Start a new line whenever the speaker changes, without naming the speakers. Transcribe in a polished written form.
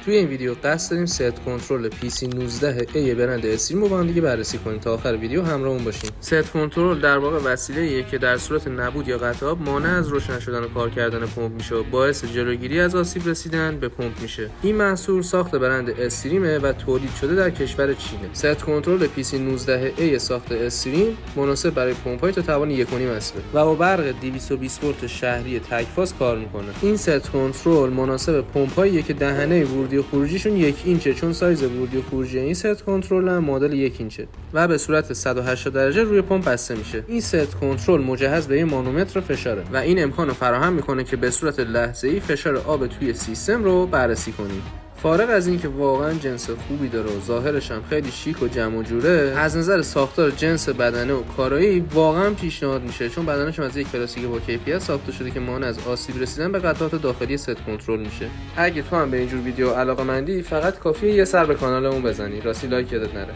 توی این ویدیو قصد داریم ست کنترل PC19A برند استریم رو با هم دیگه بررسی کنیم. تا آخر ویدیو همراهمون باشین. ست کنترل در واقع وسیله‌ایه که در صورت نبود یا قطع آب مانع از روشن شدن و کار کردن پمپ میشه و باعث جلوگیری از آسیب رسیدن به پمپ میشه. این محصول ساخت برند استریمه و تولید شده در کشور چینه. ست کنترل PC19A ساخت استریم مناسب برای پمپ‌های تا توان 1.5 امپر و با برق 220 ولت شهری تک فاز کار میکنه. این ست کنترل مناسب پمپ‌هایی که دهنه ورودی و خروجیشون 1 اینچه، چون سایز ورودی و خروجی این ست کنترل هم مدل 1 اینچه و به صورت 180 درجه روی پمپ بسته میشه. این ست کنترل مجهز به مانومتر فشاره و این امکان رو فراهم میکنه که به صورت لحظه‌ای فشار آب توی سیستم رو بررسی کنیم. فارغ از اینکه واقعا جنس خوبی داره و ظاهرش هم خیلی شیک و جمع و جوره، از نظر ساختار جنس بدنه و کارایی واقعا پیشنهاد میشه، چون بدنش از یک پلاستیک با کیفیت ساخته شده که مانع از آسیب رسیدن به قطعات داخلی ست کنترل میشه. اگه تو هم به اینجور ویدیو علاقه‌مندی، فقط کافیه یه سر به کانالمون بزنی. راستی لایک یادت نره.